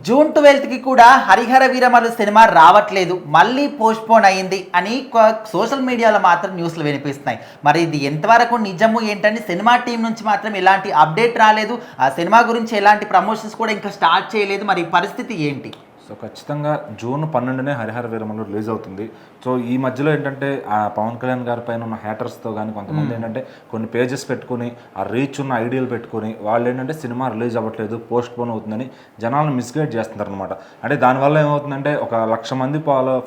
June 12కి కూడా Harihara Veeramallu cinema రావట్లేదు, మళ్ళీ పోస్ట్పోన్ అయింది అని సోషల్ మీడియాలో మాత్రం న్యూస్లు వినిపిస్తున్నాయి. మరి ఇది ఎంతవరకు నిజము ఏంటని సినిమా టీం నుంచి మాత్రం ఎలాంటి అప్డేట్ రాలేదు. ఆ సినిమా గురించి ఎలాంటి ప్రమోషన్స్ కూడా ఇంకా స్టార్ట్ చేయలేదు. మరి పరిస్థితి ఏంటి? సో ఖచ్చితంగా జూన్ 12నే హరిహర వీరమల్లు రిలీజ్ అవుతుంది. సో ఈ మధ్యలో ఏంటంటే ఆ పవన్ కళ్యాణ్ గారి పైన ఉన్న హ్యాటర్స్తో కానీ కొంతమంది ఏంటంటే కొన్ని పేజెస్ పెట్టుకుని ఆ రీచ్ ఉన్న ఐడియాలు పెట్టుకుని వాళ్ళు ఏంటంటే సినిమా రిలీజ్ అవ్వట్లేదు, పోస్ట్ పోన్ అవుతుందని జనాలను మిస్గైడ్ చేస్తున్నారు అనమాట. అంటే దానివల్ల ఏమవుతుందంటే 1,00,000 మంది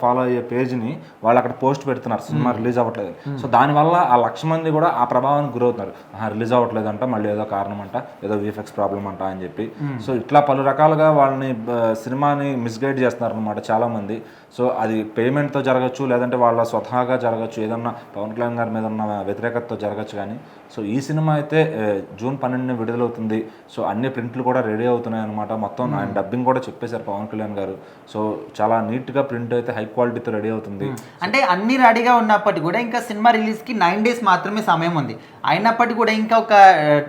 ఫాలో అయ్యే పేజ్ని వాళ్ళు అక్కడ పోస్ట్ పెడుతున్నారు సినిమా రిలీజ్ అవ్వట్లేదు. సో దానివల్ల ఆ 1,00,000 మంది కూడా ఆ ప్రభావానికి గురవుతున్నారు. రిలీజ్ అవ్వట్లేదు అంట, మళ్ళీ ఏదో కారణం అంట, ఏదో విఎఫ్ఎక్స్ ప్రాబ్లం అంట అని చెప్పి. సో ఇట్లా పలు రకాలుగా వాళ్ళని సినిమాని మిస్గైడ్ చేస్తున్నారు అనమాట చాలామంది. సో అది పేమెంట్తో జరగచ్చు, లేదంటే వాళ్ళ స్వతహాగా జరగచ్చు, ఏదన్నా పవన్ కళ్యాణ్ గారి మీద ఉన్న వ్యతిరేకతతో జరగచ్చు. కానీ సో ఈ సినిమా అయితే జూన్ 12న విడుదలవుతుంది. సో అన్ని ప్రింట్లు కూడా రెడీ అవుతున్నాయి అనమాట. మొత్తం ఆయన డబ్బింగ్ కూడా చెప్పేశారు పవన్ కళ్యాణ్ గారు. సో చాలా నీట్గా ప్రింట్ అయితే హై క్వాలిటీతో రెడీ అవుతుంది. అంటే అన్ని రెడీగా ఉన్నప్పటికీ కూడా ఇంకా సినిమా రిలీజ్కి 9 days మాత్రమే సమయం ఉంది. అయినప్పటికీ కూడా ఇంకా ఒక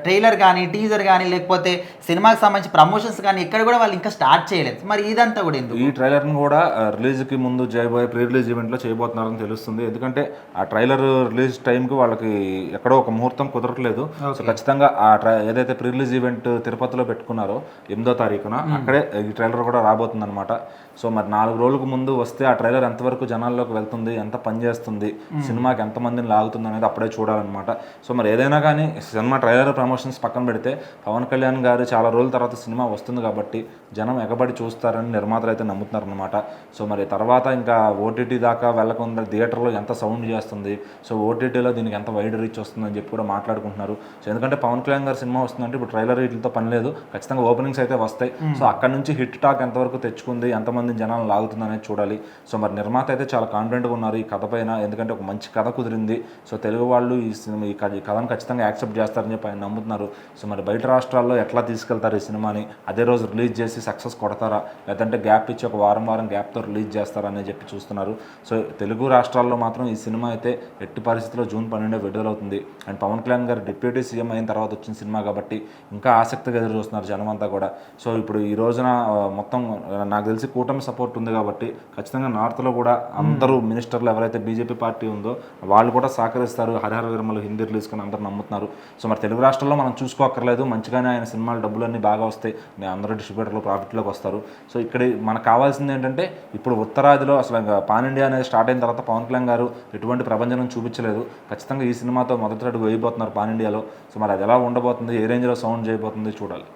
ట్రైలర్ కానీ, టీజర్ కానీ, లేకపోతే సినిమాకి సంబంధించి ప్రమోషన్స్ కానీ ఎక్కడ కూడా వాళ్ళు ఇంకా స్టార్ట్ చేయలేదు. మరి ఇదంతా కూడా ఎందుకు? ఈ ట్రైలర్ని కూడా రిలీజ్కి ముందు చేయబోయే ప్రీ రిలీజ్ ఈవెంట్లో చేయబోతున్నారని తెలుస్తుంది. ఎందుకంటే ఆ ట్రైలర్ రిలీజ్ టైంకి వాళ్ళకి ఎక్కడో ఒక ముహూర్తం కుదరట్లేదు. సో ఖచ్చితంగా ఏదైతే ప్రీ రిలీజ్ ఈవెంట్ తిరుపతిలో పెట్టుకున్నారో 8వ తారీఖున అక్కడే ఈ ట్రైలర్ కూడా రాబోతుంది అనమాట. సో మరి 4 రోజులకు ముందు వస్తే ఆ ట్రైలర్ ఎంతవరకు జనాల్లోకి వెళ్తుంది, ఎంత పని చేస్తుంది, సినిమాకి ఎంతమందిని లాగుతుంది అనేది అప్పుడే చూడాలన్నమాట. సో మరి ఏదైనా కానీ సినిమా ట్రైలర్ ప్రమోషన్స్ పక్కన పెడితే పవన్ కళ్యాణ్ గారు చాలా రోజుల తర్వాత సినిమా వస్తుంది కాబట్టి జనం ఎగబడి చూస్తారని నిర్మాతలు అయితే నమ్ముతున్నారు అనమాట. సో మరి తర్వాత ఇంకా ఓటీటీ దాకా వెళ్ళకుండా థియేటర్లో ఎంత సౌండ్ చేస్తుంది, సో ఓటీటీలో దీనికి ఎంత వైడ్ రీచ్ వస్తుందని చెప్పి కూడా మాట్లాడుకుంటున్నారు. సో ఎందుకంటే పవన్ కళ్యాణ్ గారి సినిమా వస్తుందంటే ఇప్పుడు ట్రైలర్ వీటితో పని లేదు, ఖచ్చితంగా ఓపెనింగ్స్ అయితే వస్తాయి. సో అక్కడ నుంచి హిట్ టాక్ ఎంతవరకు తెచ్చుకుంది, ఎంతమంది జనాలు లాగుతుంది అనేది చూడాలి. సో మరి నిర్మాత అయితే చాలా కాన్ఫిడెంట్గా ఉన్నారు ఈ కథ పైన. ఎందుకంటే ఒక మంచి కథ కుదిరింది. సో తెలుగు వాళ్ళు ఈ కథను ఖచ్చితంగా యాక్సెప్ట్ చేస్తారని చెప్పి ఆయన నమ్ముతున్నారు. సో మరి బయట రాష్ట్రాల్లో ఎట్లా తీసుకెళ్తారు ఈ సినిమాని, అదే రోజు రిలీజ్ చేసి సక్సెస్ కొడతారా, లేదంటే గ్యాప్ ఇచ్చి ఒక వారం గ్యాప్తో రిలీజ్ చేస్తారా అని చెప్పి చూస్తున్నారు. సో తెలుగు రాష్ట్రాల్లో మాత్రం ఈ సినిమా అయితే ఎట్టి పరిస్థితిలో జూన్ 12 విడుదలవుతుంది. అండ్ పవన్ కళ్యాణ్ గారు డిప్యూటీ సీఎం అయిన తర్వాత వచ్చిన సినిమా కాబట్టి ఇంకా ఆసక్తిగా ఎదురు చూస్తున్నారు జనమంతా కూడా. సో ఇప్పుడు ఈ రోజున మొత్తం నాకు తెలిసి కూటమి సపోర్ట్ ఉంది కాబట్టి ఖచ్చితంగా నార్త్లో కూడా అందరూ మినిస్టర్లు ఎవరైతే బీజేపీ పార్టీ ఉందో వాళ్ళు కూడా సహకరిస్తారు హరిహర వీరమల్లు హిందీ రిలీజ్ కానీ అందరూ నమ్ముతున్నారు. సో మరి తెలుగు రాష్ట్రాల్లో మనం చూసుకోక్కర్లేదు, మంచిగానే ఆయన సినిమాల డబ్బులన్నీ బాగా వస్తాయి, అందరూ డిస్ట్రిబ్యూటర్లు ప్రాఫిట్లోకి వస్తారు. సో ఇక్కడ మనకు కావాల్సింది ఏంటంటే ఇప్పుడు ఉత్తరాదిలో అసలు పాన్ ఇండియా అనేది స్టార్ట్ అయిన తర్వాత పవన్ కళ్యాణ్ గారు ఎటువంటి ప్రభంజనం చూపించలేదు. ఖచ్చితంగా ఈ సినిమాతో మొదటి అడుగు వేయబోతున్నారు పాన్ ఇండియాలో. సో మరి అది ఎలా ఉండబోతుంది, ఏ రేంజ్లో సౌండ్ చేయబోతుంది చూడాలి.